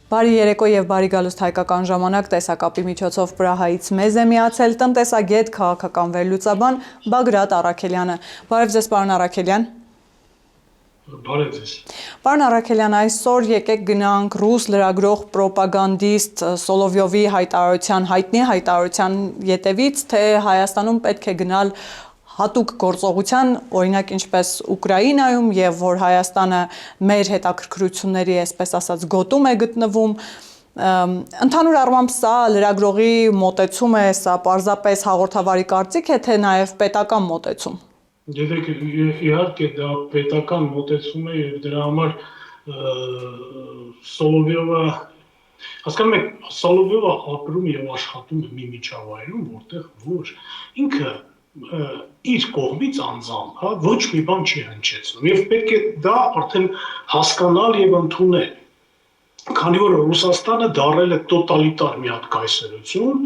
Բարի երեկո եւ բարի գալուստ հայկական ժամանակ տեսակապի միջոցով Պրահայից մեզ է միացել տնտեսագետ քաղաքական վերլուծաբան Բագրատ Առաքելյանը։ Բարև ձեզ, պարոն Առաքելյան։ Բարև ձեզ։ Պարոն Առաքելյան, այսօր եկեք գնանք ռուս լրագրող պրոպագանդիստ Սոլովյովի հայտնի հայտարարության ետևից, թե Հայաստանում պետք է գնալ հատուկ գործողության, օրինակ ինչպես Ուկրաինայում, եւ որ Հայաստանը մեր հետաքրքրությունների, այսպես ասած, գոտում է գտնվում, ընդհանուր առմամբ սա լրագրողի մոտեցում է, սա պարզապես հաղորդավարի կարծիք է, թե նաեւ պետական մոտեցում։ Գիտեք, իհարկե դա պետական մոտեցում է եւ դրա համար Սոլովյովը, հասկանում եք, Սոլովյովը ապրում եւ աշխատում է մի միջավայրում, որտեղ որ ինքը իր կողմից անձամբ, ոչ մի բան չի հնչեցնում եւ պետք է դա արդեն հասկանալ եւ ընդունել, քանի որ Ռուսաստանը դարել է տոտալիտար մի հատ կայսրություն,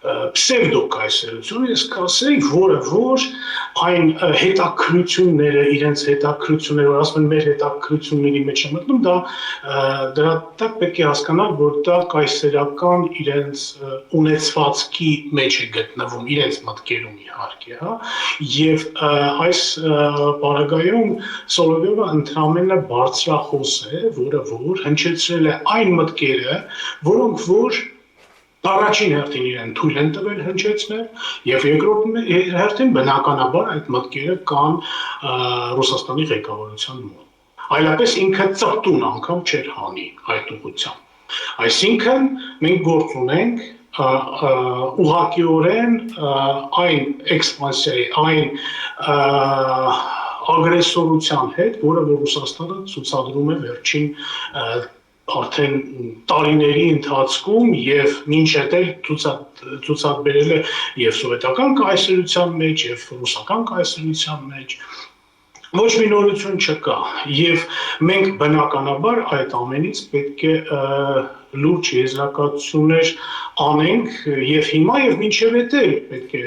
պսևդո կայսրություն, ես կասեի, որը որ այն հետաքրությունները, իրենց հետաքրությունները, որ ասում են մեր հետաքրությունների մեջ է մտնում, դրա տակ պետք է հասկանալ, որ դա կայսերական իրենց ունեցվածքի մեջ է գտնվում, իրենց մտքերում իհարկե, եւ այս պարագայում Սոլովյովը ընդհանրապես բարձրախոս է, որը որ հնչեցրել է այն մտքերը, որոնք որ առաջին հերթին իրեն թույլ են տվել հնչեցնել եւ երկրորդ հերթին բնականաբար այդ մտքերը կան Ռուսաստանի ղեկավարության մոտ։ Այլապես ինքը ծպտուն անգամ չէր հանի այդ ուղղությամբ։ Այսինքն մենք գործ ունենք ուղղակիորեն այն էքսպանսիայի, այն ագրեսորության հետ, որը որ Ռուսաստանը ցուցադրում է վերջին արդեն տարիների ընթացքում եւ մինչեւ ցուցաբերել է եւ սովետական կայսրության մեջ եւ ռուսական կայսրության մեջ ոչ մի նորություն չկա եւ մենք բնականաբար այդ ամենից պետք է լուրջ եզրակացություններ անենք եւ հիմա եւ մինչեւ հետել պետք է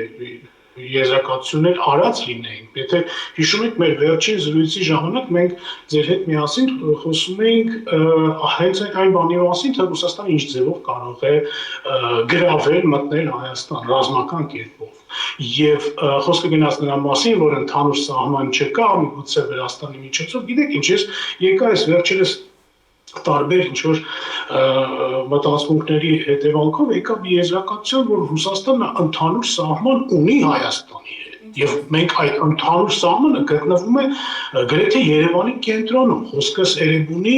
եզրակացություններ արած լինեին։ Եթե հիշում եք մեր վերջին զրույցի ժամանակ մենք ձեր հետ միասին խոսում էինք հենց այն բանի մասին, թե Ռուսաստանը ինչ ձևով կարող է գրավել, մտնել Հայաստան ռազմական կերպով։ Եվ խոսքը գնաց նրա մասին, որ ընդհանուր սահման չկա, միգուցե Վրաստանի միջոցով, գիտեք ինչ, ես եկա այս վերջերս տարբեր ինչ-որ մտածմունքների հետևանքով եկավ եզրակացություն, որ Ռուսաստանը ընդհանուր սահման ունի Հայաստանի հետ եւ մենք այդ ընդհանուր սահմանը գտնվում է գրեթե Երևանի կենտրոնում, խոսքս Էրեբունի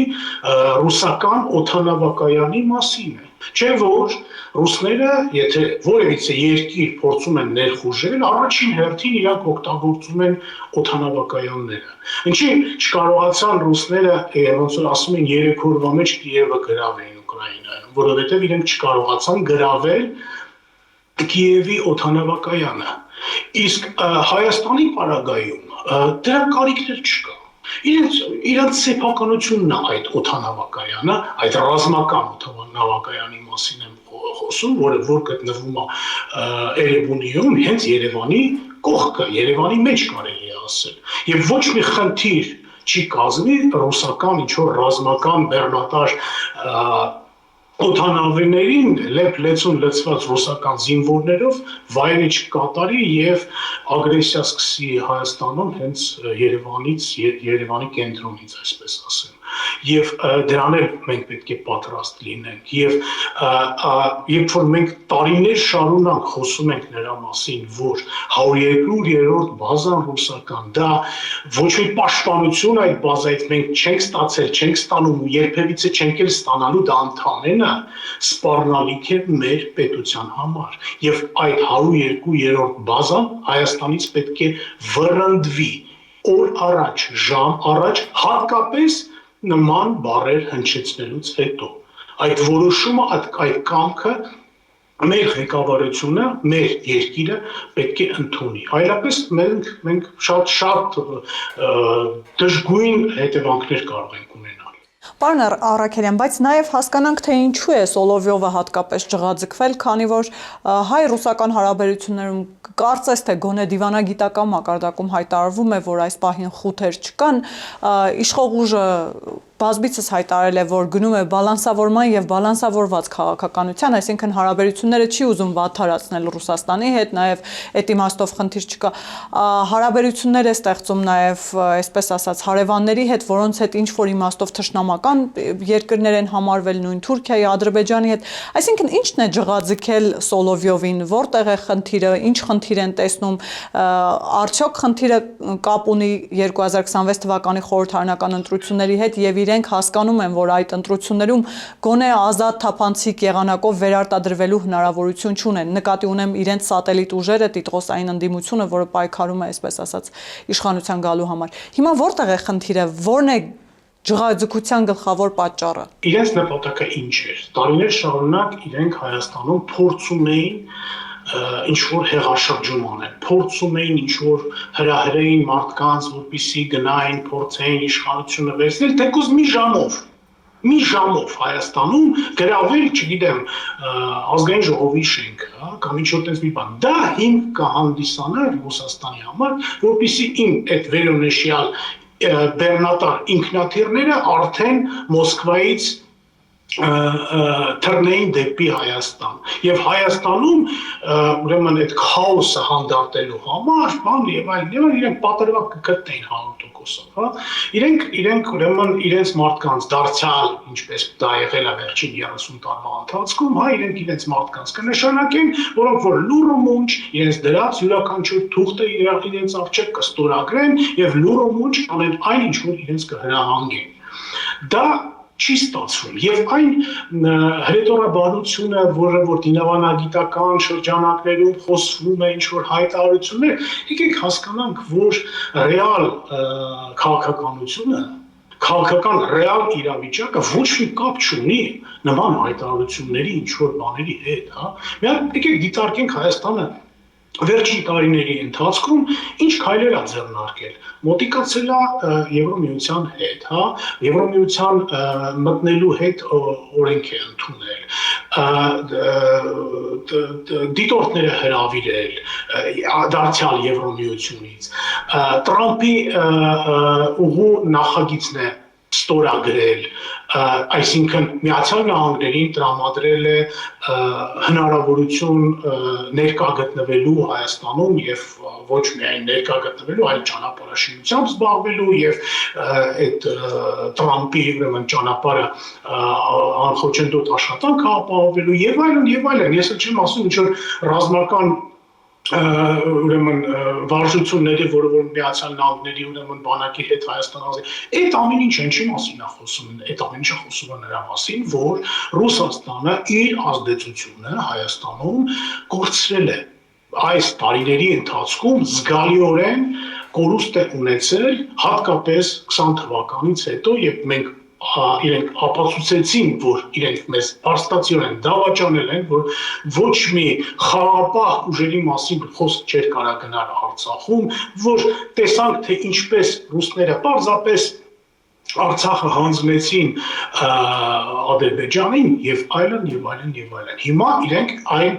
ռուսական օդանավակայանի մասին է, չէ՞ որ ռուսները, եթե որևիցե երկիր փորձում են ներխուժել, առաջին հերթին իրանք օգտագործում են օդանավակայանները։ Ինչի՞ չկարողացան ռուսները, ոնց որ ասում են, 3 օրվա մեջ Կիևը գրավեին Ուկրաինայում, որովհետև իրենք չկարողացան գրավել Կիևի օդանավակայանը։ Իսկ Հայաստանի պարագայում դրա կարիքներ չկա։ Իրենց սեփականությունն է այդ օդանավակայանը, այդ ռազմական օդանավակայանի մասին եմ խոսում, որ գտնվում է Էրեբունիում, հենց Երևանի կողքը, Երևանի մեջ կարելի է ասել։ Եվ ոչ մի խնդիր չի կազմի ռուսական ինչ-որ ռազմական բեռնատար օդանավերներին լեցուն լցված ռուսական զինվորներով վայրի չկատարի եւ ագրեսիա սկսի Հայաստանում հենց Երևանի կենտրոնից, այսպես ասեմ։ Եվ դրան էլ մենք պետք է պատրաստ լինենք եւ երբ որ մենք տարիներ շարունակ խոսում ենք նրա մասին, որ 102-րդ բազան ռուսական, դա ոչ մի պաշտպանություն այդ բազայից մենք չենք ստացել, չենք ստանում ու երբևիցե չենք էլ ստանալու, դա ընդհանրենը սպառնալիք է մեր պետության համար եւ այդ 102-րդ բազան Հայաստանից պետք է վռնդվի օր առաջ, ժամ առաջ, հատկապես նման բառեր հնչեցնելուց հետո այդ որոշումը, այդ կամքը մեր ղեկավարությունը, մեր երկիրը պետք է ընդունի։ Այլապես մենք շատ դժգույն հետևանքներ կարող ենք ունենալ։ Պարոն Առաքելյան, բայց նաև հասկանանք, թե ինչու է Սոլովյովը հատկապես ջղաձգվել, քանի որ հայ-ռուսական հարաբերություններում կարծես թե գոնե դիվանագիտական մակարդակում հայտարարվում է, որ այս պահին խութեր չկան, իշխող ուժը բազմիցս հայտարարել է, որ գնում է բալանսավորման եւ բալանսավորված քաղաքականության, այսինքն հարաբերությունները չի ուզում վատթարացնել Ռուսաստանի հետ, նաեւ այդ իմաստով խնդիր չկա։ Հարաբերություններ է ստեղծում նաեւ, այսպես ասած, հարևանների հետ, որոնց հետ ինչ որ իմաստով թշնամական երկրներ են համարվել, նույն Թուրքիայի, Ադրբեջանի հետ։ Այսինքն ինչն է ջղաձգել Սոլովյովին, որտեղ է խնդիրը, ինչ խնդիր են տեսնում, արդյոք խնդիրը կապ ունի 2026 թվականի խորհրդարանական ընտրությունների հետ եւ իրենք հասկանում են, որ այդ ընտրություններում գոնե ազատ թափանցիկ եղանակով վերարտադրվելու հնարավորություն չունեն։ Նկատի ունեմ իրենց սատելիտ ուժերը, տիտղոսային ընդդիմությունը, որը պայքարում է, այսպես ասած, իշխանության գալու համար։ Հիմա որտեղ է խնդիրը, որն է ջղաձգության գլխավոր պատճառը։ Իրենց նպատակը ինչ էր։ Տարիներ շարունակ իրենք Հայաստանում փորձում էին ինչ-որ հեղաշրջում անեն, փորձում էին ինչ-որ հրահրեին մարդկանց, որպեսզի գնային, փորձեին իշխանությունը վերցնել, թեկուզ մի ժամով Հայաստանում գրավել, չգիտեմ, ազգային ժողովի շենքը, կամ ինչ-որ տես մի բան։ Դա հիմք կհանդիսանար Ռուսաստանի համար, որպեսզի այդ վերոնշյալ բեռնատար ինքնաթիռները արդեն Մոսկվայից թռնեին դեպի Հայաստան եւ Հայաստանում ուրեմն այդ քաոսը հանդարտելու համար բան եւ այլն իրենք պատրվակ կգտնեին 100%-ով, հա իրենք ուրեմն իրենց մարդկանց դարձյալ ինչպես դա եղել է վերջին 30 տարվա ընթացքում, հա իրենց մարդկանց կնշանակեն, որոնք որ լուրումունջ իրենց դրած յուրաքանչյուր թուղթը իրենց առջև կստորագրեն եւ լուրումունջ անեն այն ինչ որ իրենց կհրահանգեն։ Դա չի ստացվում եւ այն հրետորաբանությունը, որը որ դինավանագիտական շրջանակներում խոսվում է ինչ-որ հայտարարություններ, եկեք հասկանանք, որ ռեալ քաղաքականությունը, քաղաքական ռեալ իրավիճակը ոչ մի կապ չունի նման հայտարարությունների ինչ-որ բաների հետ, հա։ Միայն եկեք դիտարկենք Հայաստանը վերջին տարիների ընթացքում ինչ քայլեր է ձեռնարկել, մոտիկացել է Եվրոմիության հետ, հա, Եվրոմիության մտնելու հետ օրենք է ընդունել, դիտորդները հրավիրել, դարձյալ Եվրոմիությունից, Տրամփի ուղու նախագիծն է ստորագրել, այսինքն Միացյալ Նահանգներին տրամադրել է հնարավորություն ներկա գտնվելու Հայաստանում եւ ոչ միայն ներկա գտնվելու, այլ ճանապարհաշինությամբ զբաղվելու եւ այդ Տրամփի ուրեմն ճանապարհը անխոչնդոտ աշխատանք ապահովելու եւ այլն, ես չեմ ասում ինչ որ ռազմական ուրեմն վարժությունների, որը որ Միացյալ Նահանգների ուրեմն բանակի հետ Հայաստանը, այդ ամեն ինչը ինչի մասին է խոսում, այդ ամեն ինչը խոսում է նրա մասին, որ Ռուսաստանը իր ազդեցությունը Հայաստանում կորցրել է այս տարիների ընթացքում զգալիորեն կորուստ է ունեցել, հատկապես 20 թվականից հետո, երբ մենք իրենք ապացուցեցին, որ իրենք մեզ արստացիորեն դավաճանել են, որ ոչ մի խաղապահ ուժերի մասին խոսք չէր կարա գնալ Արցախում, որ տեսանք, թե ինչպես ռուսները պարզապես Արցախը հանձնեցին Ադրբեջանին եւ այլն։ Հիմա իրենք այն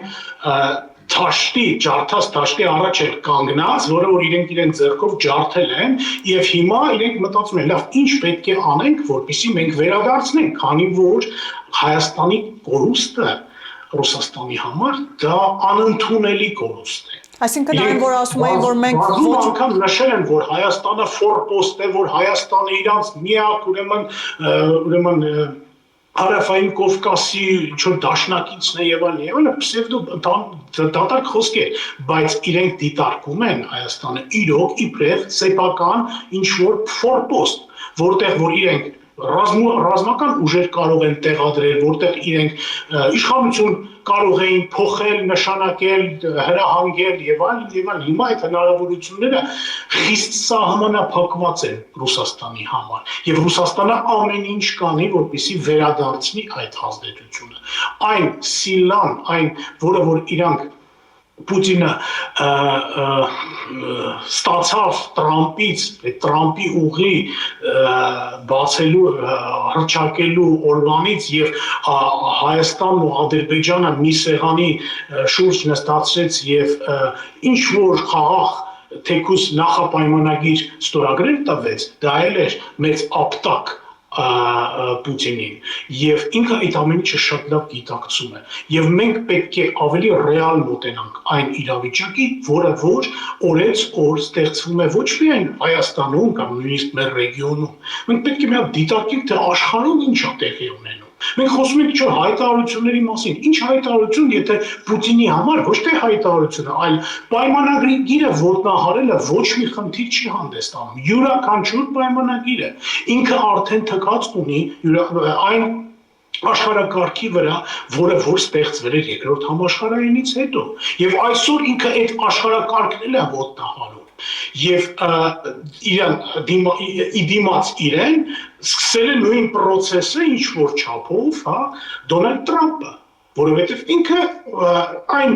ջարդած թաշտի առաջ են կանգնած, որը որ իրենք ձեռքով ջարդել են եւ հիմա իրենք մտածում են, լավ, ինչ պետք է անենք, որպեսզի մենք վերադարձնենք, քանի որ Հայաստանի կորուստը Ռուսաստանի համար դա անընդունելի կորուստ է։ Այսինքն այն, որ ասում էին, որ մենք ոչ անգամ նշել են, որ Հայաստանը ֆորպոստ է, որ Հայաստանը իրանց միակ ուրեմն Հարավային Կովկասի ինչ-որ դաշնակիցն է եւ այլն, պսևդո դատարկ խոսքեր, բայց իրենք դիտարկում են Հայաստանը իրոք իբրև սեփական ինչ-որ ֆորպոստ, որտեղ որ իրենք ռազմական ուժեր կարող են տեղադրել, որտեղ իրենք իշխանություն կարող էին փոխել, նշանակել, հրահանգել եւ այլն, հիմա այդ հնարավորությունները խիստ սահմանափակված են Ռուսաստանի համար եւ Ռուսաստանը ամեն ինչ կանի, որպեսզի վերադարձնի այդ ազդեցությունը։ Այն սիլան, այն, որը որ իրանք Պուտինը ստացավ Տրամփից, Տրամփի ուղի բացելու, հռչակելու օրվանից եւ Հայաստանն ու Ադրբեջանը մի սեղանի շուրջ նստածեց եւ ինչ որ խաղաղ թեկուս նախապայմանագիր ստորագրել տվեց, դա էլ էր մեծ ապտակ Պուտինին եւ ինքը այդ ամեն ինչը շատ լավ գիտակցում է եւ մենք պետք է ավելի ռեալ մոտենանք այն իրավիճակի, որը որ օրեցօր ստեղծվում է ոչ միայն Հայաստանում կամ նույնիսկ մեր ռեգիոնում։ Մենք պետք է մի հատ դիտարկենք, թե աշխարհում ինչ է տեղի ունենում։ Մենք խոսում ենք չէ հայտարարությունների մասին։ Ինչ հայտարարություն, եթե Պուտինի համար ոչ թե հայտարարությունը, այլ պայմանագիրը ոտնահարելը ոչ մի խնդիր չի հանդեսանում։ Յուրաքանչյուր պայմանագիրը ինքը արդեն թքած ունի այն աշխարհակարգի վրա, որը որ ստեղծվել էր երկրորդ համաշխարհայինից հետո։ Եվ այսօր ինքը այդ աշխարհակարգն է ոտնահարում։ Եվ դիմաց իրեն սկսել է նույն process-ը ինչ որ չափով, հա, Դոնալդ Թրամփը, որովհետև ինքը այն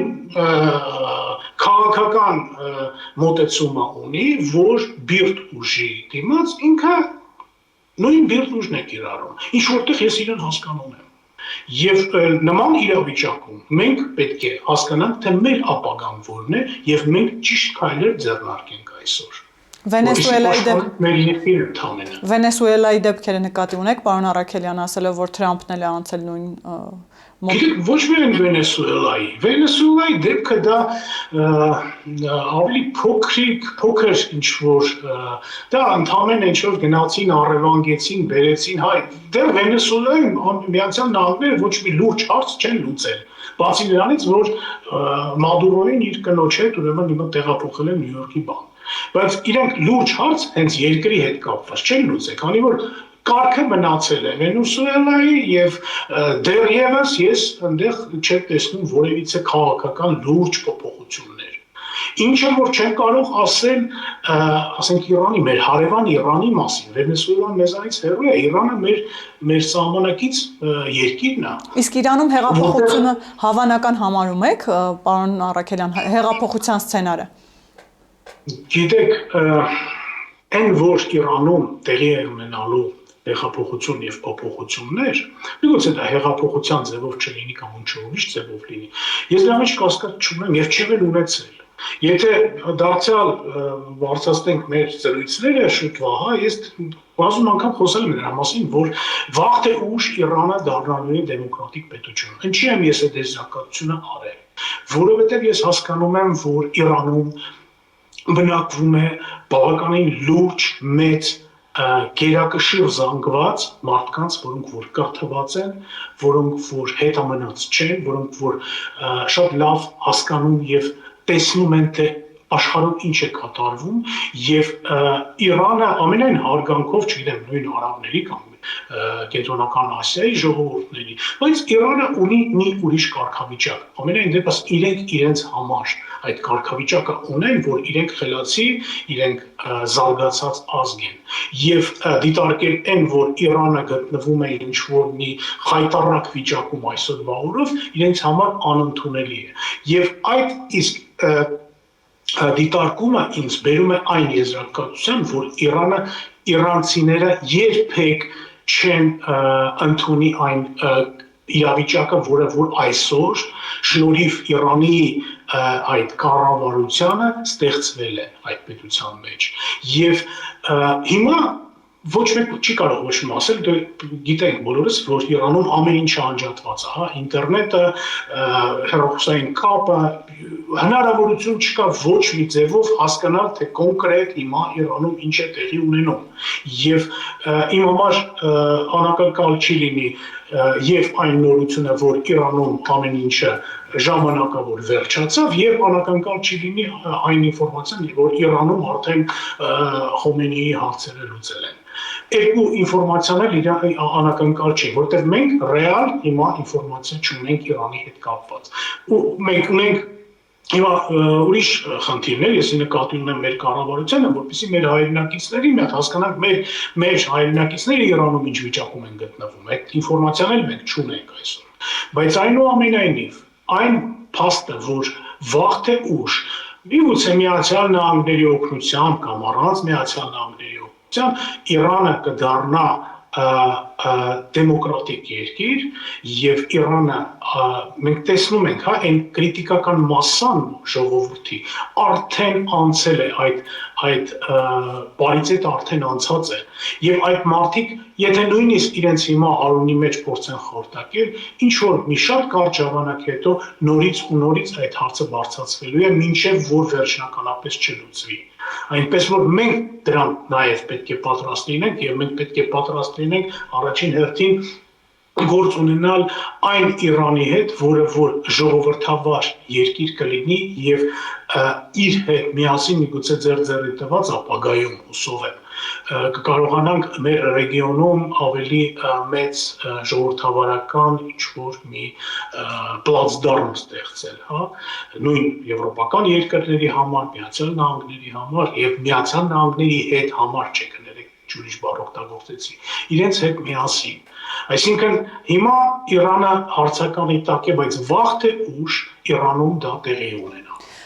քաղաքական մոտեցումը ունի, որ բիրտ ուժի դիմաց ինքը նույն բիրտ ուժն է կիրառում, ինչ որտեղ ես իրեն հասկանում եմ։ Եվ նման իրավիճակում մենք պետք է հասկանանք, թե մեր ապագան որն է եւ մենք ճիշտ քայլեր ձեռնարկենք այսօր։ Վենեսուելայի դեպքերը նկատի ունեք, պարոն Առաքելյան ասել է, որ Թրամփն էլ է անցել նույն Գիտեք, ոչ միայն Վենեսուելայի դեպքը դա ավելի փոքր ինչ որ դա ընդհանրեն ինչ որ գնացին, առևանգեցին, բերեցին, հայ, դեռ Վենեսուելայում Միացյալ Նահանգները ոչ մի լուրջ հարց չեն լուծել։ Բացի նրանից, որ Մադուրոին իր կնոջ հետ ուրեմն հիմա տեղափոխել են Նյու Յորքի բան։ Բայց իրենք լուրջ հարց հենց երկրի հետ կապված չեն լուծել, քանի որ կարգը մնացել է Վենեսուելայի եւ դեռևս ես այնտեղ չեմ տեսնում որևիցե քաղաքական լուրջ փոփոխություններ։ Ինչը որ չեմ կարող ասել, ասենք Իրանի, մեր հարևան Իրանի մասին, Վենեսուելան մեզանից հեռու է, Իրանը մեր սահմանակից երկիրն է։ Իսկ Իրանում հեղափոխությունը հավանական համարում եք, պարոն Առաքելյան, հեղափոխության սցենարը։ Գիտեք, այն որ Իրանում տեղի է ունենալու հեղափոխություն եւ փոփոխություններ, միգուցե դա հեղափոխության ձևով չլինի կամ ուրիշ ձևով լինի։ Ես դրա մեջ կասկած չունեմ եւ չեմ էլ ունեցել։ Եթե դարձյալ բարձրացնենք մեր ծրույցները շուտվա, հա, ես բազում անգամ խոսել եմ նրա մասին, որ վաղ թե ուշ Իրանը դառնալու է դեմոկրատիկ պետություն։ Ինչի՞ եմ ես այդ զարգացությունը արել։ Որովհետեւ ես հասկանում եմ, որ Իրանում բնակվում է բավականին լուրջ մեծ գերակշիռ զանգված մարդկանց, որոնք որ կրթված են, որոնք որ հետամնաց չեն, որոնք որ շատ լավ հասկանում եւ տեսնում են, թե աշխարհում ինչ է կատարվում եւ Իրանը ամենայն հարգանքով, չգիտեմ, նույն արաբների կամ Կենտրոնական Ասիայի ժողովուրդների, բայց Իրանը ունի մի ուրիշ կարգավիճակ։ Ամենայն դեպս իրենք իրենց համար այդ կարգավիճակը ունեն, որ իրենք խելացի, իրենք զարգացած ազգ են։ Եվ դիտարկել են, որ Իրանը գտնվում է ինչ որ մի խայտառակ վիճակում այսօրվա օրով, իրենց համար անընդունելի է։ Եվ այդ իսկ դիտարկումը ինձ բերում է այն եզրակացության, որ Իրանը իրանցիները երբեք չեն ընդունի այն իրավիճակը, որը որ այսօր շնորհիվ Իրանի այդ կառավարությանը ստեղծվել է այդ պետության մեջ։ Եվ հիմա ոչ մեկ չի կարող ոչ մի ասել, դե գիտենք բոլորս, որ Իրանում ամեն ինչ անջատված է, հա, ինտերնետը, հեռախոսային կապը, հնարավորություն չկա ոչ մի ձևով հասկանալ, թե կոնկրետ հիմա Իրանում ինչ է տեղի ունենում։ Եվ իմ համար անակնկալ չի լինի եւ այն նորությունը, որ Իրանում ամեն ինչը ժամանակավոր վերջացավ, եւ անակնկալ չի լինի այն ինֆորմացիան, որ Իրանում արդեն Խոմեյնիի հարցերը լուծել են։ Երկու ինֆորմացիաներ անակնկալ չի, որտեղ մենք ռեալ հիմա ինֆորմացիա չունենք Իրանի հետ կապված։ Ու մենք ունենք հիմա ուրիշ խնդիրներ, ես նկատի ունեմ մեր կառավարությանը, որպեսզի մեր հայրենակիցների մի հատ հասկանանք մեր հայրենակիցները Իրանում ինչ վիճակում են գտնվում։ Այդ ինֆորմացիան էլ մենք չունենք այսօր։ Բայց այնուամենայնիվ այն փաստը, որ վաղ թե ուշ միգուցե Միացյալ Նահանգների օգնությամբ կամ առանց Միացյալ Նահանգների օգնությամբ Իրանը կդառնա դեմոկրատիկ երկիր եւ Իրանը մենք տեսնում ենք, այն քրիտիկական մասսան ժողովրդի արդեն անցել է այդ բարիցետը արդեն անցած է եւ այդ մարդիկ եթե նույնիսկ իրենց հիմա արունի մեջ փորձեն խորտակել ինչ որ մի շատ կարճ ժամանակ հետո նորից այդ հարցը բարձրացվելու է մինչեւ որ վերջնականապես չլուծվի այնպես որ մենք դրան նաեւ պետք է պատրաստ լինենք եւ մենք պետք է պատրաստ լինենք առաջին հերթին գործ ունենալ այն Իրանի հետ, որը որ ժողովրդավար երկիր կլինի եւ իր հետ միասին միգուցե ձեր տված ապագայում հուսով եմ կկարողանանք մեր ռեգիոնում ավելի մեծ ժողովրդավարական ինչ-որ մի պլացդարմ ստեղծել, հա, նույն եվրոպական երկրների համար, Միացյալ Նահանգների համար եւ Միացյալ Նահանգների հետ համար չէ կներեք ուրիշ բառ օգտագործեցի, իրենց հետ միասին Այսինքն հիմա Իրանը հարցականի տակ է, բայց վաղ թե ուշ Իրանում դա տեղի ունենա։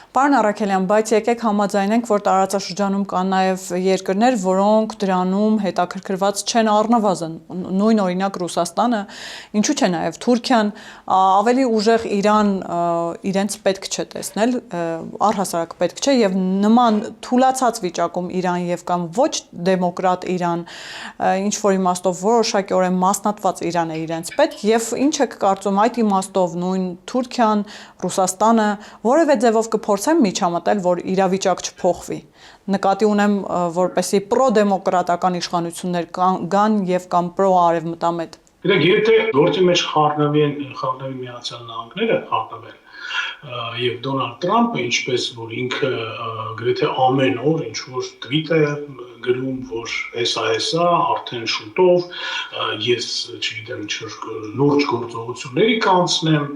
Պարոն Առաքելյան, բայց եկեք համաձայնենք, որ տարածաշրջանում կան նաև երկրներ, որոնք դրանում հետաքրքրված չեն առնվազն, նույն օրինակ Ռուսաստանը, ինչու՞ չէ նաև Թուրքիան, ավելի ուժեղ Իրան իրենց պետք չէ տեսնել, առհասարակ պետք չէ եւ նման թուլացած վիճակում Իրան եւ կամ ոչ դեմոկրատ Իրան, ինչ որ իմաստով որոշակիորեն մասնատված Իրան է իրենց պետք եւ ինչ եք կարծում այդ իմաստով նույն Թուրքիան, Ռուսաստանը որևէ ձևով կփորձեն միջամտել, որ իրավիճակ չփոխվի։ Նկատի ունեմ, որպեսի պրոդեմոկրատական իշխանություններ կան եւ կամ պրոարևմտամետ։ Գիտեք, եթե գործի մեջ խառնվի Միացյալ Նահանգները խառնվել եւ Դոնալդ Թրամփը, ինչպես որ ինքը գրեթե ամեն օր ինչ որ tweet է գրում, որ հեսա արդեն շուտով ես չգիտեմ ինչ որ լուրջ գործողությունների կանցնեմ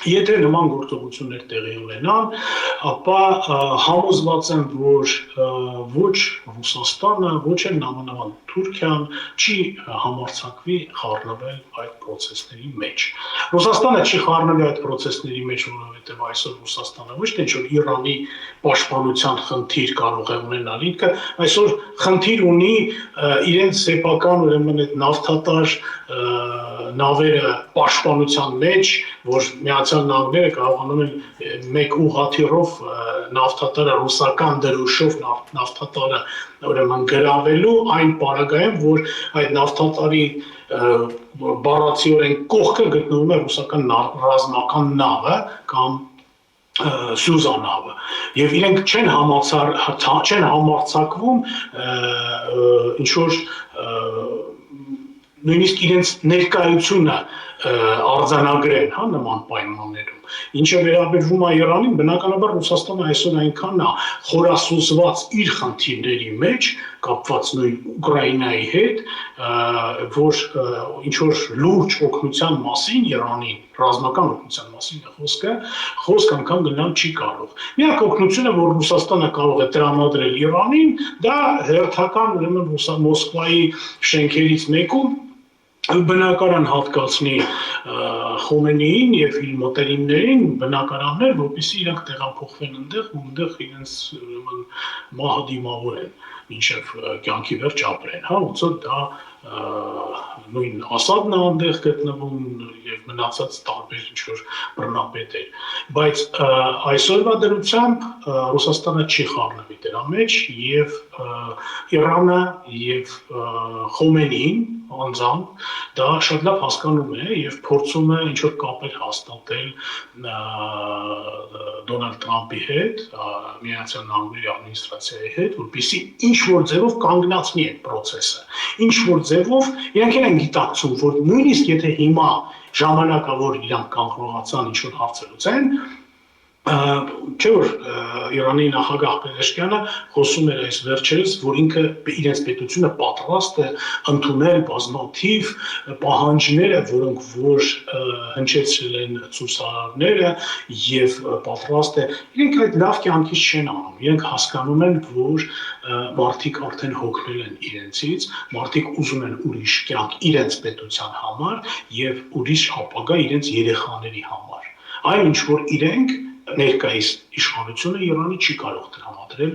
Եթե նման գործողություններ տեղի ունենան, ապա համոզված եմ, որ ոչ Ռուսաստանը, ոչ էլ նամանավան Թուրքիան չի համարձակվի խառնվել այդ process-ների մեջ։ Ռուսաստանը չի խառնվել այդ process-ների մեջ, որովհետև այսօր Ռուսաստանը ոչ թե ինչ-որ Իրանի պաշտպանության խնդիր կարող է ունենալ, ինքը այսօր խնդիր ունի իրենց սեփական ուրեմն այդ նավթատար նավերը պաշտպանության մեջ, որ Միացյալ Նահանգները կարողանում են մեկ ուղղաթիռով նավթատարը ռուսական դրոշով նավթատարը ուրեմն գրավելու այն պարագայում, որ այդ նավթատարի բառացիորեն կողքը գտնվում է ռուսական ռազմական նավը կամ Սյուզանավը եւ իրենք չեն համարձակվում ինչ որ նույնիսկ իրենց ներկայությունը արձանագրեն, հա, նման պայմաններում։ Ինչը վերաբերվում է Իրանին, բնականաբար Ռուսաստանը այսօր այնքան է խորասուզված իր խնդիրների մեջ, կապված նույն Ուկրաինայի հետ, որ ինչ որ լուրջ օգնության մասին Իրանին, ռազմական օգնության մասին է խոսք անգամ գնալ չի կարող։ Միակ օգնությունը, որ Ռուսաստանը կարող է տրամադրել Իրանին, դա հերթական ուրեմն Մոսկվայի շենքերից մեկում բնակարան հատկացնի Խոմենեին եւ իր մտերիմներին բնակարաններ, որպեսզի իրենք տեղափոխվեն այնտեղ ու այնտեղ իրենց ուրեմն մահը դիմավորեն, մինչեւ կյանքի վերջ ապրեն, հա, ոնց որ դա նույն Ասադն է այնտեղ գտնվում եւ մնացած տարբեր ինչ որ բռնապետեր, բայց այսօրվա դրությամբ Ռուսաստանը չի խառնվի դրա մեջ եւ Իրանը եւ Խոմենեին անձամբ դա շատ լավ հասկանում է եւ փորձում է ինչ որ կապեր հաստատել Դոնալդ Թրամփի հետ, Միացյալ Նահանգների ադմինիստրացիայի հետ, որպեսզի ինչ որ ձևով կանգնացնի այդ process-ը։ Ինչ որ ձևով իրենք են գիտակցում, որ նույնիսկ եթե հիմա ժամանակա որ իրանք կանգնողացան ինչ որ հարցեր լուծեն, չէ որ Իրանի նախագահ Պեզեշկյանը խոսում էր այս վերջերս, որ ինքը իրենց պետությունը պատրաստ է ընդունել բազմաթիվ պահանջները, որոնք որ հնչեցրել են ցուցարարները եւ պատրաստ է իրենք այդ լավ կյանքից չեն անում, իրենք հասկանում են, որ մարդիկ արդեն հոգնել են իրենցից, մարդիկ ուզում են ուրիշ կյանք իրենց պետության համար եւ ուրիշ ապագա իրենց երեխաների համար։ Այն ինչ որ իրենք ներկայիս իշխանությունը Իրանի չի կարող տրամադրել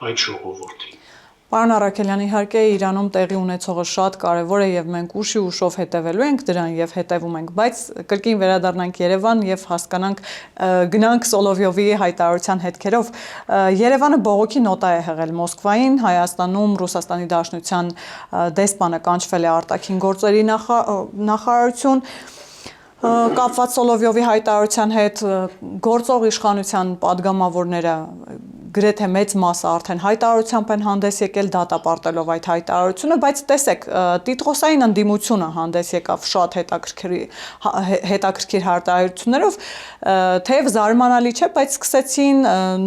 այդ ժողովրդին։ Պարոն Առաքելյան, իհարկե Իրանում տեղի ունեցողը շատ կարևոր է եւ մենք ուշի ուշով հետևելու ենք դրան եւ հետևում ենք, բայց կրկին վերադառնանք Երևան եւ հասկանանք գնանք Սոլովյովի հայտարարության հետքերով։ Երևանը բողոքի նոտա է հղել Մոսկվային, Հայաստանում Ռուսաստանի Դաշնության դեսպանը կանչվել է արտաքին գործերի նախարարություն կապված Սոլովյովի հայտարարության հետ գործող իշխանության падգամավորները գրեթե մեծ մասը արդեն հայտարարությամբ են հանդես եկել դատապարտելով այդ հայտարարությունը, բայց տեսեք, տիտղոսային ընդդիմությունը հանդես եկավ շատ հետաքրքիր հայտարարություններով, թեև զարմանալի չէ, բայց սկսեցին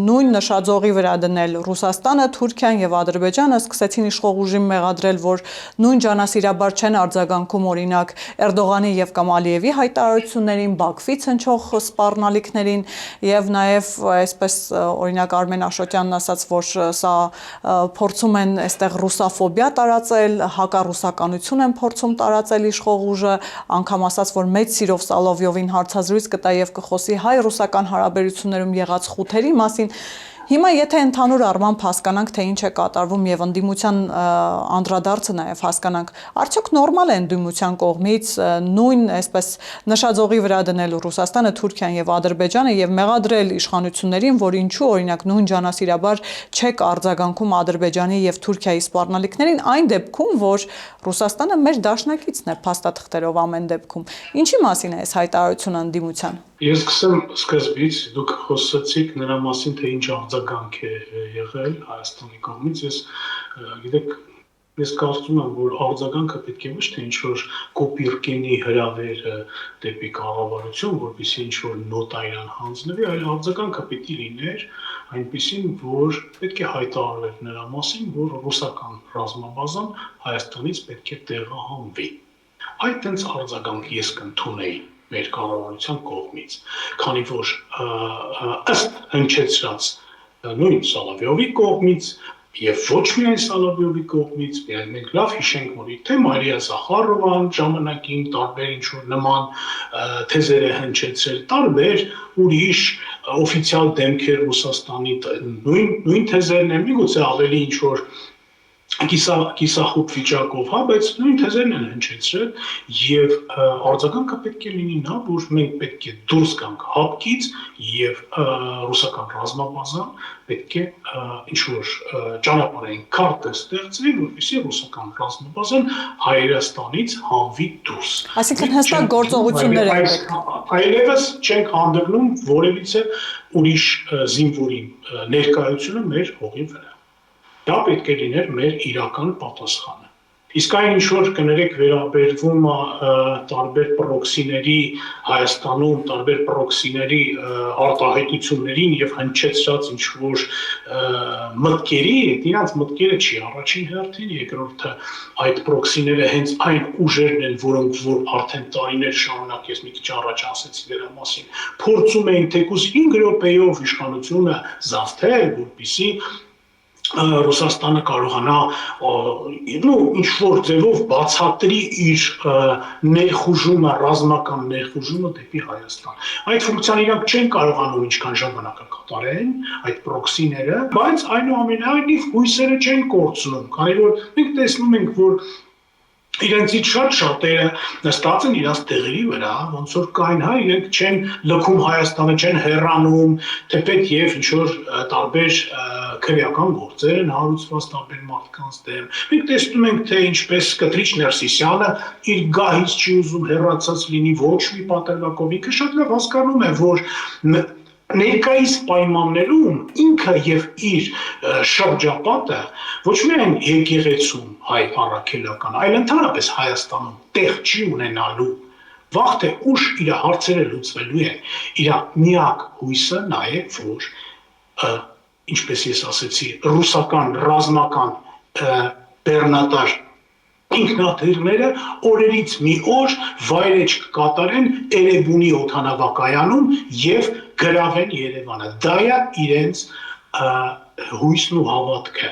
նույն նշաձողի վրա դնել Ռուսաստանը, Թուրքիան եւ Ադրբեջանը, սկսեցին իշխող ուժին մեղադրել, որ նույն ջանասիրաբար չեն արձագանքում օրինակ Էրդողանի եւ կամ Ալիևի հայտարարություններին, Բաքվից հնչող սպառնալիքներին եւ նաեւ այսպես օրինակ Արմեն Աշոտյանն ասաց, որ սա փորձում են այստեղ ռուսաֆոբիա տարածել, հակառուսականություն են փորձում տարածել իշխող ուժը, անգամ ասաց, որ մեծ սիրով Սոլովյովին հարցազրույց կտա եւ կխոսի հայ-ռուսական հարաբերություններում եղած խութերի մասին։ Հիմա եթե ընդհանուր առմամբ հասկանանք, թե ինչ է կատարվում եւ ընդդիմության անդրադարձը նաեւ հասկանանք, արդյոք նորմալ է ընդդիմության կողմից նույն այսպես նշաձողի վրա դնել Ռուսաստանը, Թուրքիան եւ Ադրբեջանը եւ մեղադրել իշխանություններին, որ ինչու օրինակ նույն ջանասիրաբար չեք արձագանքում Ադրբեջանի եւ Թուրքիայի սպառնալիքներին, այն դեպքում, որ Ռուսաստանը մեր դաշնակիցն է փաստաթղթերով ամեն դեպքում։ Ինչի մասին է այս հայտարարությունը ընդդիմության։ Ես սկսեմ սկզբից, դուք խոսեցիք նրա մասին, թե ինչ արձագանք է եղել Հայաստանի կողմից, գիտեք, ես կարծում եմ, որ արձագանքը պետք է ոչ թե ինչ-որ կոպիրկենի հրավերը դեպի կառավարություն, որպեսզի ինչ-որ նոտա իրան հանձնվի, այլ արձագանքը պետք է լիներ այնպիսին, որ պետք է հայտարարվեր նրա մասին, որ ռուսական ռազմաբազան Հայաստանից պետք է տեղահանվի։ Այդ տենց արձագանք ես կընդունեի մեր կառավարության կողմից, քանի որ ըստ հնչեցրած նույն Սոլովյովի կողմից եւ ոչ միայն Սոլովյովի կողմից, մենք լավ հիշենք, որ թե Մարիա Զախարովան ժամանակին տարբեր ինչ-որ նման թեզեր է հնչեցրել, տարբեր ուրիշ օֆիցիալ դեմքեր Ռուսաստանի նույն թեզերն են, միգուցե ավելի ինչ-որ կիսախոտ վիճակով, բայց նույն թեզերն են հնչեցրել եւ արձագանքը պետք է լինի նա, որ մենք պետք է դուրս գանք հապկից եւ ռուսական ռազմաբազան պետք է ինչ-որ ճանապարհային քարտը ստեղծվի, որպեսզի ռուսական ռազմաբազան Հայաստանից հանվի դուրս։ Այսինքն հստակ գործողություններ են պետք։ Այլևս չենք հանդգնում որևիցե ուրիշ զինվորի ներկայությունը մեր հողի վրա։ Դա պետք է լիներ մեր իրական պատասխանը։ Իսկ այն ինչ որ կներեք վերաբերվում տարբեր պրոքսիների Հայաստանում, տարբեր պրոքսիների արտահայտություններին եւ հնչեցրած ինչ որ մտքերի, իրանց մտքերը չի առաջին հերթին, երկրորդը այդ պրոքսիները հենց այն ուժերն են, որոնք որ արդեն տարիներ շարունակ ես մի քիչ առաջ ասեցի դրա մասին, փորձում էին թեկուզ 5 րոպեով իշխանությունը զավթել, որպեսզի Ռուսաստանը կարողանա ինչ-որ ձևով բացատրի իր ներխուժումը, ռազմական ներխուժումը դեպի Հայաստան։ Այդ ֆունկցիան իրանք չեն կարողանում ինչքան ժամանակակատարեն, այդ պրոքսիները, բայց այնուամենայնիվ հույսերը չեն կորցնում, քանի որ մենք տեսնում ենք, որ իրենցից շատ շատերը նստած են իրաց տեղերի վրա, ոնց որ կային, իրենք չեն լքում Հայաստանը, չեն հեռանում, թեպետ եւ ինչ-որ տարբեր քրեական գործեր են հարուցված տարբեր մարդկանց դեմ։ Մենք տեսնում ենք, թե ինչպես Կտրիչ Ներսիսյանը իր գահից չի ուզում հեռացած լինի ոչ մի պատերվակով, ինքը շատ լավ հասկանում է, որ ներկայիս պայմաններում ինքը եւ իր շրջապատը ոչ միայն եկեղեցում հայ առաքելական, այլ ընդհանրապես Հայաստանում տեղ չի ունենալու։ Վաղ թե ուշ իր հարցերը լուծվելու են։ Իր միակ հույսը նա է, որ ինչպես ես ասեցի, ռուսական ռազմական բեռնատար ինքնաթիռները օրերից մի օր վայրեջ կկատարեն Էրեբունի օդանավակայանում եւ գրավեն Երևանը։ Դա է իրենց հույսն ու հավատքը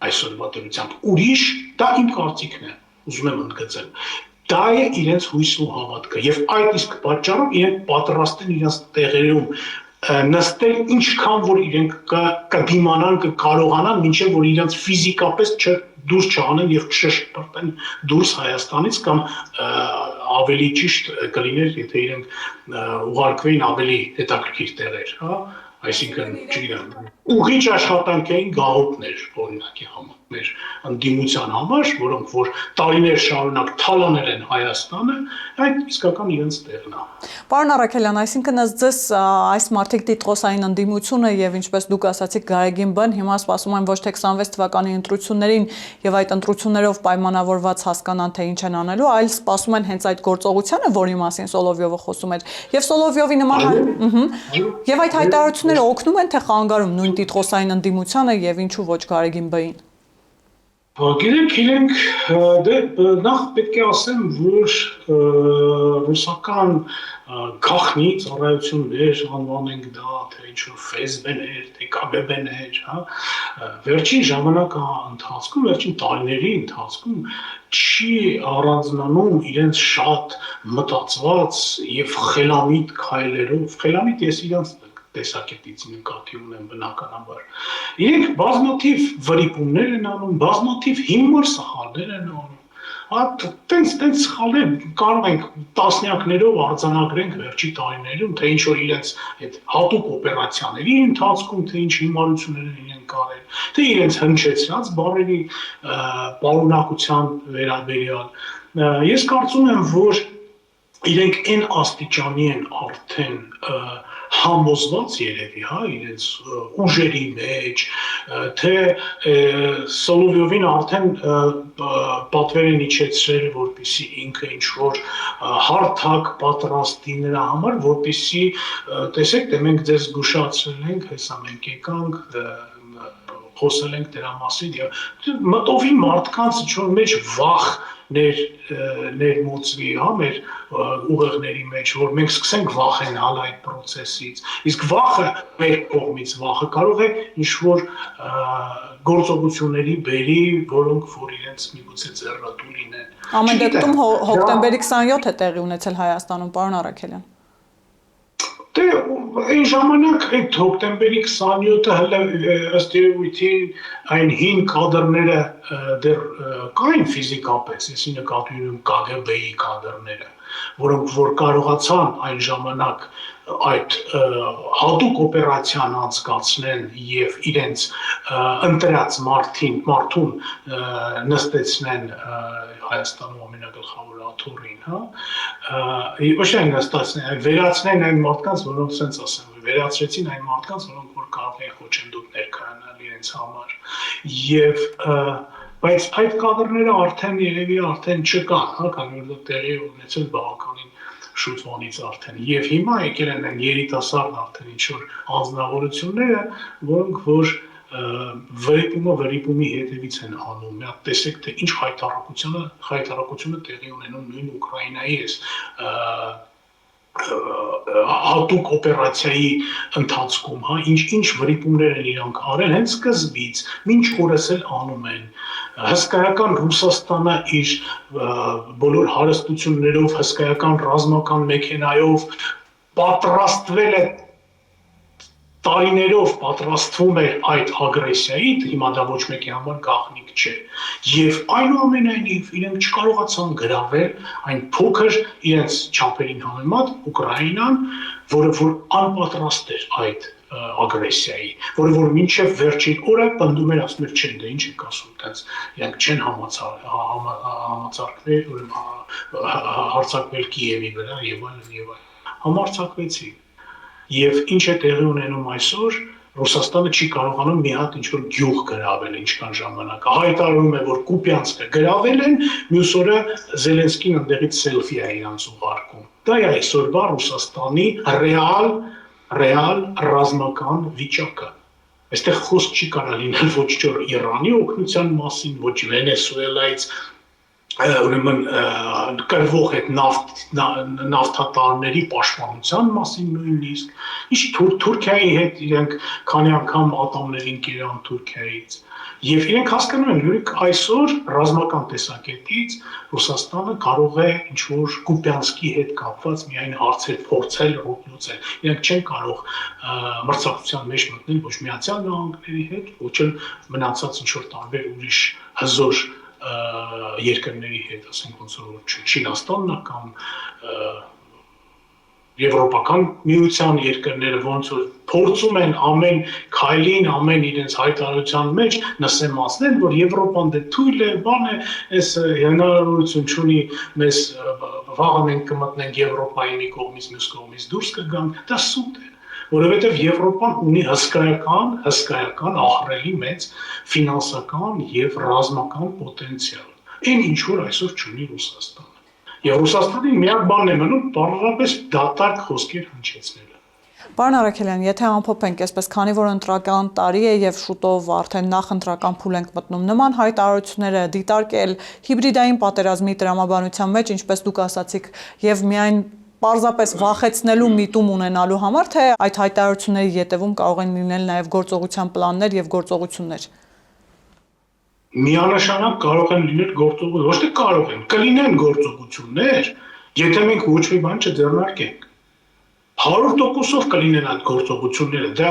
այսօրվա դրությամբ։ Ուրիշ դա իմ կարծիքն է, ուզում եմ ընդգծել։ Դա է իրենց հույսն ու հավատքը եւ այդ իսկ պատճառով իրենք պատրաստ են իրենց տեղերում նստել ինչքան որ իրենք կդիմանան, կկարողանան, մինչև որ իրենց ֆիզիկապես դուրս չանեն եւ չշփրտեն դուրս Հայաստանից կամ ավելի ճիշտ կլիներ, եթե իրենք ուղարկվեին ավելի հետաքրքիր տեղեր, հա, այսինքն, չգիտեմ, ուղիչ աշխատանքային գաղութներ, օրինակի համար, մեր ընդդիմության համար, որոնք որ տարիներ շարունակ թալանել են Հայաստանը, այդ իսկական իրենց տեղն է։ Պարոն Առաքելյան, այսինքն ըստ ձեզ այս մարտիկ տիտղոսային ընդդիմությունը եւ ինչպես դուք ասացիք Գարեգին Բ-ն հիմա սպասում են ոչ թե 26 թվականի ընտրություններին եւ այդ ընտրություններով պայմանավորված հասկանան թե ինչ են անելու, այլ սպասում են հենց այդ գործողությանը, որի մասին Սոլովյովը խոսում էր։ Եւ Սոլովյովի նման եւ այդ հայտարարությունները օգնում են թե խանգարում նույն տիտղոսային ընդդիմությանը եւ ինչու ոչ Գարեգին Բ-ին։ Գիտենք, դե նախ պետք է ասեմ, որ ռուսական գաղտնի ծառայություններ անվանենք դա, թե ինչ-որ ՖՍԲ-ներ, թե ԿԳԲ-ներ, հա, վերջին ժամանակի ընթացքում, վերջին տարիների ընթացքում չի առանձնանում իրենց շատ մտածված եւ խելամիտ քայլերով, խելամիտ ես իրենց տեսակետից նկատի ունեմ բնականաբար։ Իրենք բազմաթիվ վրիպումներ են անում, բազմաթիվ հիմար սխալներ են անում։ Տենց սխալներ կարող ենք տասնյակներով արձանագրենք վերջի տարիներում, թե ինչ որ իրենց այդ հատուկ օպերացիաների ընթացքում, թե ինչ հիմարություններ են իրենք արել, թե իրենց հնչեցրած բառերի պարունակության վերաբերյալ։ Ես կարծում եմ, որ իրենք այն աստիճանի են արդեն համոզված երևի, հա, իրենց ուժերի մեջ, թե Սոլովյովին արդեն պատվեր են իջեցրել, որպեսզի ինքը ինչ-որ հարթակ պատրաստի նրա համար, որպեսզի տեսեք, թե մենք ձեզ զգուշացրել ենք, հեսա մենք եկանք, խոսել ենք դրա մասին, մտովի մարդկանց ինչ-որ մեջ վախ ներմուծվի, հա, մեր ուղեղների մեջ, որ մենք սկսենք վախենալ այդ process-ից, իսկ վախը մեր կողմից վախը կարող է ինչ-որ գործողությունների բերի, որոնք որ իրենց միգուցե ձեռնտու լինեն։ Ամեն դեպքում հոկտեմբերի 27 է տեղի ունեցել Հայաստանում, պարոն Առաքելյան։ Դե այն ժամանակ այդ հոկտեմբերի 27-ը հələ ըստ երևույթին այն հին կադրները դեռ կային ֆիզիկապես, եսի նկատի ունեմ ԿԳԲ-ի կադրները, որոնք որ կարողացան այն ժամանակ այդ հատուկ օպերացիան անցկացնեն եւ իրենց ընտրած մարդուն նստեցնեն Հայաստանում ամենագլխավոր աթոռին, հա, ոչ թե նստեցնեն, վերացնեն այն մարդկանց, որոնք sense ասեմ, վերացրեցին այն մարդկանց, որոնք որ կարող են խոչընդոտներ կայանալ իրենց համար եւ բայց այդ կադրները արդեն երևի արդեն չկան, հա, քանի որ տեղի ունեցել բավականին շուտվանից արդեն եւ հիմա եկել են այն երիտասարդ արդեն ինչ-որ անձնավորությունները, որոնք որ վրիպումի հետևից են անում, մի հատ տեսեք թե ինչ հայտարարությունը տեղի ունենում նույն Ուկրաինայի էս հատուկ օպերացիայի ընթացքում, հա, ինչ վրիպումներ են իրանք արել հենց սկզբից, մինչ օրս էլ անում են։ Հսկայական Ռուսաստանը իր բոլոր հարստություններով, հսկայական ռազմական մեքենայով պատրաստվել է տարիներով պատրաստվում է այդ ագրեսիայի, հիմա դա ոչ մեկի համար գաղտնիք չէ։ Եվ այնուամենայնիվ իրենք չկարողացան գրավել այն փոքր իրենց չափերին համեմատ Ուկրաինան, որը որ անպատրաստ էր այդ ագրեսիայի, որը որ մինչև վերջին օրը պնդում էր, ասում էր, չէ, դե ինչ եք ասում, տենց իրենք չեն համացարկվել, հարձակվել Կիևի վրա եւ այլն, համարձակվեցին։ Եվ ինչ է տեղի ունենում այսօր, Ռուսաստանը չի կարողանում մի հատ ինչ-որ գյուղ գրավել ինչքան ժամանակ։ Հայտարարում է, որ Կուպյանսկը գրավել են, մյուս օրը Զելենսկին ընդդեղից սելֆի է իրանց ուղարկում։ Դա է այսօրվա Ռուսաստանի ռեալ ռազմական վիճակը։ Այստեղ խոսք չի կարող լինել ոչ թե Իրանի օգնության մասին, ոչ Վենեսուելայից, ուրեմն կրվող այդ նավթատարների պաշտպանության մասին նույնիսկ Թուրքիայի հետ իրենք քանի անգամ ատամներ ընկերան Թուրքիայից եւ իրենք հասկանում են որ այսօր ռազմական տեսակետից Ռուսաստանը կարող է ինչ որ Կուպյանսկի հետ կապված միայն հարցեր փորձել լուծել իրենք չեն կարող մրցակցության մեջ մտնել ոչ Միացյալ Նահանգների հետ ոչ էլ մնացած ինչ որ տարբեր ուրիշ հզոր երկրների հետ, ասենք ոնց որ Չինաստանն կամ Եվրոպական միության երկրները ոնց որ փորձում են ամեն քայլին, ամեն իրենց հայտարարության մեջ նսեմացնել, որ Եվրոպան դե թույլ է, բան է, այս հնարավորություն չունի մեզ վաղը մենք կմտնենք Եվրոպայի մի կողմից մյուս կողմից դուրս կգանք, դա սուտ է որովհետև Եվրոպան ունի հսկայական ահռելի մեծ ֆինանսական եւ ռազմական պոտենցիալ։ Այն ինչ որ այսօր չունի Ռուսաստանը։ Եվ Ռուսաստանի միակ բանն է մնում բառնապես դատարկ խոսքեր հնչեցնելը։ Պարոն Արաքելյան, եթե ամփոփենք այսպես, քանի որ ընտրական տարի է եւ շուտով արդեն նախընտրական փուլ ենք մտնում, նման հայտարարությունները դիտարկել հիբրիդային պատերազմի տրամաբանության մեջ, ինչպես դուք ասացիք, եւ միայն պարզապես վախեցնելու միտում ունենալու համար, թե այդ հայտարարությունների ետևում կարող են լինել նաև գործողության պլաններ եւ գործողություններ։ Միանշանակ կարող են լինել գործողություններ, ոչ թե կարող են, կլինեն գործողություններ, եթե մենք ոչ մի բան չձեռնարկենք։ 100%-ով կլինեն այդ գործողությունները։ Դա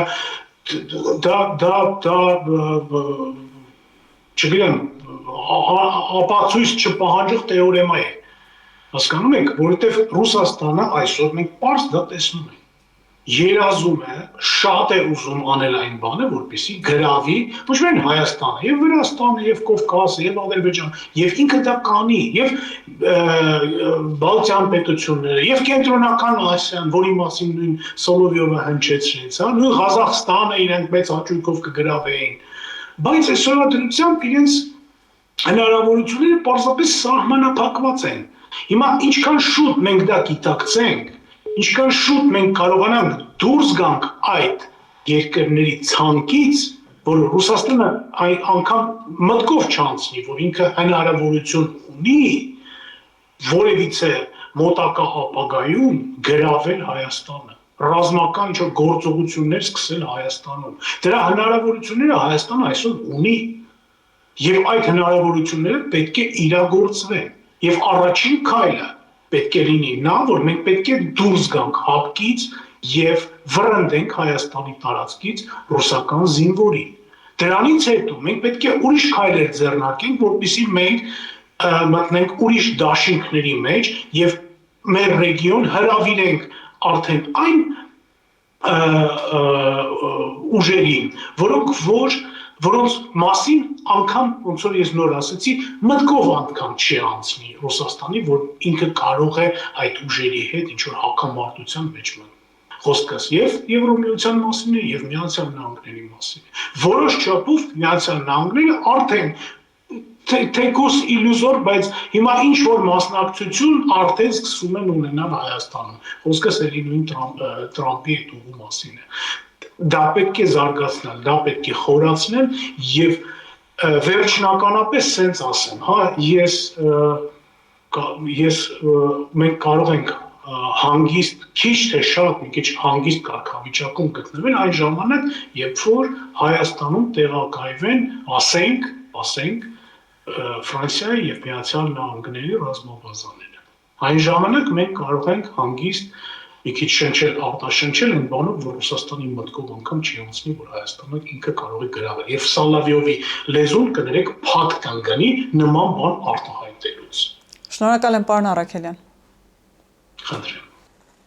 չգիտեմ, ապացույց չպահանջող թեորեմա է։ Հասկանում եք, որովհետև Ռուսաստանը այսօր մենք պարզ դա տեսնում ենք։ Երազում է, շատ է ուզում անել այն բանը, որպեսզի գրավի ոչ միայն Հայաստանը, եւ Վրաստանը, եւ Կովկասը, եւ Ադրբեջանը, եւ ինքը դա կանի, եւ Բալթյան պետությունները, եւ Կենտրոնական Ասիան, որի մասին նույն Սոլովյովը հնչեցրեց, հա, նույն Ղազախստանը իրենք մեծ հաճույքով կգրավեին։ Բայց այսօր դրությամբ իրենց հնարավորությունները պարզապես սահմանափակված են։ Հիմա ինչքան շուտ մենք դա գիտակցենք, ինչքան շուտ մենք կարողանանք դուրս գանք այդ երկրների ցանկից, որ Ռուսաստանը անգամ մտքով չանցնի, որ ինքը հնարավորություն ունի որևիցե մոտակա ապագայում գրավել Հայաստանը, ռազմական գործողություններ սկսել Հայաստանում։ Դրա հնարավորությունները Հայաստանը այսօր ունի, եւ այդ հնարավորությունները պետք է իրագործվեն։ Եվ առաջին քայլը պետք է լինի նա, որ մենք պետք է դուրս գանք հապկից եւ վռնդենք Հայաստանի տարածքից ռուսական զինվորին։ Դրանից հետո մենք պետք է ուրիշ քայլեր ձեռնարկենք, որպեսզի մենք մտնենք ուրիշ դաշինքների մեջ եւ մեր ռեգիոն հրավիրենք արդեն այն ուժերին, որոնց մասին անգամ ոնց որ ես նոր ասացի, մտքով անգամ չի անցնի Ռուսաստանի, որ ինքը կարող է այդ ուժերի հետ ինչ որ հակամարտության մեջ մտնել։ Խոսքս եւ Եվրոմիության մասին է եւ Միացյալ Նահանգների մասին։ Որոշ չափով Միացյալ Նահանգները արդեն թեկուս իլյուզոր, բայց հիմա ինչ որ մասնակցություն արդեն սկսում են ունենալ Հայաստանում։ Խոսքս էլի նույն Տրամպի այդ ուղու մասին է։ Դա պետք է զարգացնել, դա պետք է խորացնել եւ վերջնականապես սենց ասեմ, հա, մենք կարող ենք հանգիստ, քիչ թե շատ, մի քիչ հանգիստ կարգավիճակում գտնվել այն ժամանակ, երբ որ Հայաստանում տեղակայվեն, ասենք, Ֆրանսիայի եւ Միացյալ Նահանգների ռազմաբազաները։ Այն ժամանակ մենք կարող ենք հանգիստ մի քիչ արտաշնչել են բանով, որ Ռուսաստանի մտքով անգամ չի անցնի, որ Հայաստանը ինքը կարող է գրավել։ Եվ Սալավյովի լեզուն կներեք փակ կանգնի նման բան արտահայտելուց։ Շնորհակալ եմ, պարոն Արաքելյան։ Խնդրեմ։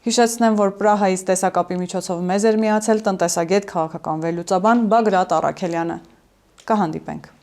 Հիշեցնեմ, որ Պրահայից տեսակապի միջոցով մեզ էր միացել տնտեսագետ, քաղաքական վերլուծաբան Բագրատ Արաքելյանը։ Կհանդիպենք։